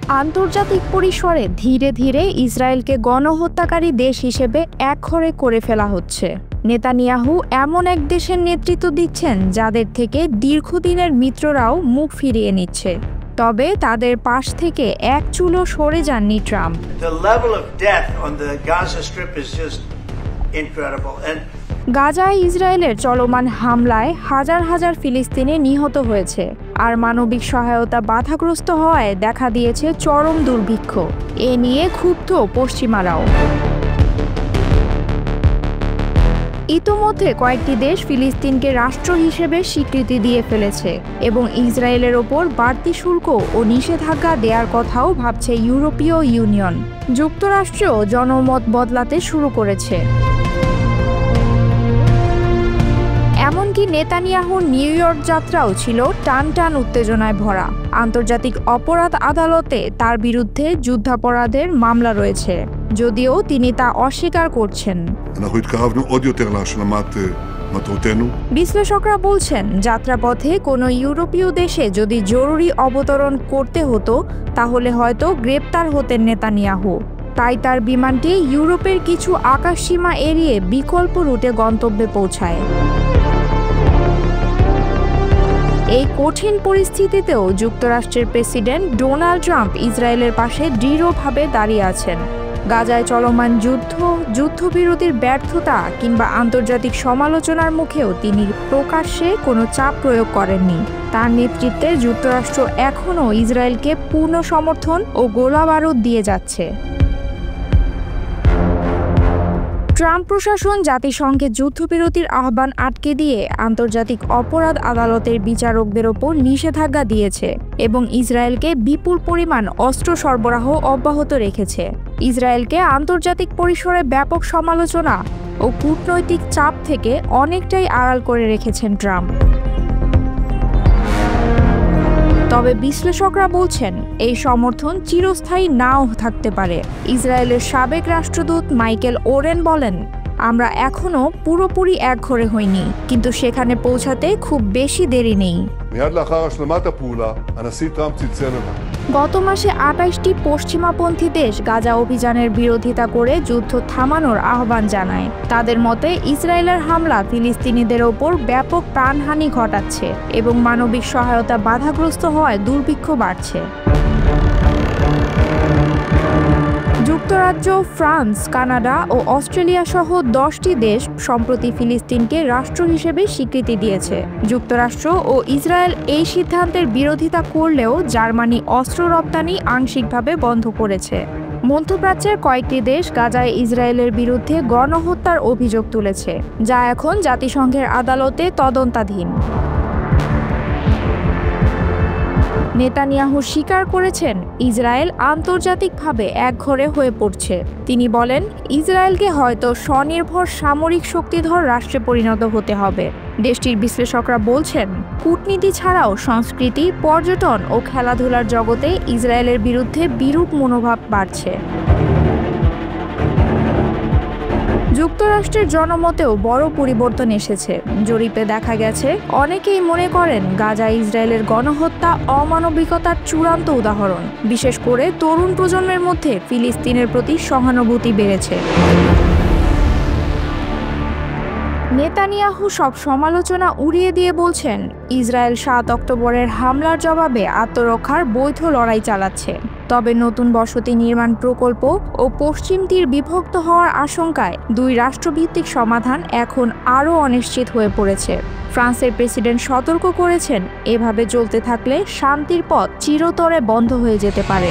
আন্তর্জাতিক পরিসরে ধীরে ধীরে ইসরায়েলকে গণহত্যাকারী দেশ হিসেবে একঘরে করে ফেলা হচ্ছে। নেতানিয়াহু এমন এক দেশের নেতৃত্ব দিচ্ছেন যাদের থেকে দীর্ঘদিনের মিত্ররাও মুখ ফিরিয়ে নিচ্ছে। তবে তাদের পাশ থেকে এক চুলও সরে যাননি ট্রাম্প। গাজায় ইসরায়েলের চলমান হামলায় হাজার হাজার ফিলিস্তিনি নিহত হয়েছে, আর মানবিক সহায়তা বাধাগ্রস্ত হওয়ায় দেখা দিয়েছে চরম দুর্ভিক্ষ। এ নিয়ে ক্ষুব্ধ পশ্চিমারাও। ইতোমধ্যে কয়েকটি দেশ ফিলিস্তিনকে রাষ্ট্র হিসেবে স্বীকৃতি দিয়ে ফেলেছে এবং ইসরায়েলের ওপর বাড়তি শুল্ক ও নিষেধাজ্ঞা দেওয়ার কথাও ভাবছে ইউরোপীয় ইউনিয়ন। যুক্তরাষ্ট্রেও জনমত বদলাতে শুরু করেছে। এমনকি নেতানিয়াহুর নিউ ইয়র্ক যাত্রাও ছিল টান টান উত্তেজনায় ভরা। আন্তর্জাতিক অপরাধ আদালতে তার বিরুদ্ধে যুদ্ধাপরাধের মামলা রয়েছে, যদিও তিনি তা অস্বীকার করছেন। বিশ্লেষকরা বলছেন, যাত্রাপথে কোনো ইউরোপীয় দেশে যদি জরুরি অবতরণ করতে হতো তাহলে হয়তো গ্রেপ্তার হতেন নেতানিয়াহু। তাই তার বিমানটি ইউরোপের কিছু আকাশসীমা এড়িয়ে বিকল্প রুটে গন্তব্যে পৌঁছায়। এই কঠিন পরিস্থিতিতেও যুক্তরাষ্ট্রের প্রেসিডেন্ট ডোনাল্ড ট্রাম্প ইসরায়েলের পাশে দৃঢ়ভাবে দাঁড়িয়ে আছেন। গাজায় চলমান যুদ্ধবিরতির ব্যর্থতা কিংবা আন্তর্জাতিক সমালোচনার মুখেও তিনি প্রকাশ্যে কোনো চাপ প্রয়োগ করেননি। তার নেতৃত্বে যুক্তরাষ্ট্র এখনও ইসরায়েলকে পূর্ণ সমর্থন ও গোলাবারুদ দিয়ে যাচ্ছে। ট্রাম্প প্রশাসন জাতিসংঘে যুদ্ধবিরতির আহ্বান আটকে দিয়ে আন্তর্জাতিক অপরাধ আদালতের বিচারকদের ওপর নিষেধাজ্ঞা দিয়েছে এবং ইসরায়েলকে বিপুল পরিমাণ অস্ত্র সরবরাহ অব্যাহত রেখেছে। ইসরায়েলকে আন্তর্জাতিক পরিসরে ব্যাপক সমালোচনা ও কূটনৈতিক চাপ থেকে অনেকটাই আড়াল করে রেখেছেন ট্রাম্প। তবে বিশ্লেষকরা বলছেন, এই সমর্থন চিরস্থায়ী নাও থাকতে পারে। ইসরায়েলের সাবেক রাষ্ট্রদূত মাইকেল ওরেন বলেন, আমরা এখনও পুরোপুরি একঘরে হইনি, কিন্তু সেখানে পৌঁছাতে খুব বেশি দেরি নেই। গত মাসে ২৮টি পশ্চিমাপন্থী দেশ গাজা অভিযানের বিরোধিতা করে যুদ্ধ থামানোর আহ্বান জানায়। তাদের মতে ইসরায়েলের হামলা ফিলিস্তিনিদের ওপর ব্যাপক প্রাণহানি ঘটাচ্ছে এবং মানবিক সহায়তা বাধাগ্রস্ত হওয়ায় দুর্ভিক্ষ বাড়ছে। যুক্তরাজ্য, ফ্রান্স, কানাডা ও অস্ট্রেলিয়া সহ 10টি দেশ সম্প্রতি ফিলিস্তিনকে রাষ্ট্র হিসেবে স্বীকৃতি দিয়েছে। যুক্তরাষ্ট্র ও ইসরায়েল এই সিদ্ধান্তের বিরোধিতা করলেও জার্মানি অস্ত্র রপ্তানি আংশিকভাবে বন্ধ করেছে। মধ্যপ্রাচ্যের কয়েকটি দেশ গাজায় ইসরায়েলের বিরুদ্ধে গণহত্যার অভিযোগ তুলেছে, যা এখন জাতিসংঘের আদালতে তদন্তাধীন। নেতানিয়াহু স্বীকার করেছেন, ইসরায়েল আন্তর্জাতিকভাবে একঘরে হয়ে পড়ছে। তিনি বলেন, ইসরায়েলকে হয়তো স্বনির্ভর সামরিক শক্তিধর রাষ্ট্রে পরিণত হতে হবে। দেশটির বিশ্লেষকরা বলছেন, কূটনীতি ছাড়াও সংস্কৃতি, পর্যটন ও খেলাধুলার জগতে ইসরায়েলের বিরুদ্ধে বিরূপ মনোভাব বাড়ছে। যুক্তরাষ্ট্রের জনমতেও বড় পরিবর্তন এসেছে। জরিপে দেখা গেছে, অনেকেই মনে করেন গাজা ইসরায়েলের গণহত্যা অমানবিকতার চূড়ান্ত উদাহরণ। বিশেষ করে তরুণ প্রজন্মের মধ্যে ফিলিস্তিনের প্রতি সহানুভূতি বেড়েছে। নেতানিয়াহু সব সমালোচনা উড়িয়ে দিয়ে বলছেন, ইসরায়েল ৭ অক্টোবরের হামলার জবাবে আত্মরক্ষার বৈধ লড়াই চালাচ্ছে। তবে নতুন বসতি নির্মাণ প্রকল্প ও পশ্চিম তীর বিভক্ত হওয়ার আশঙ্কায় দুই রাষ্ট্রভিত্তিক সমাধান এখন আরও অনিশ্চিত হয়ে পড়েছে। ফ্রান্সের প্রেসিডেন্ট সতর্ক করেছেন, এভাবে চলতে থাকলে শান্তির পথ চিরতরে বন্ধ হয়ে যেতে পারে।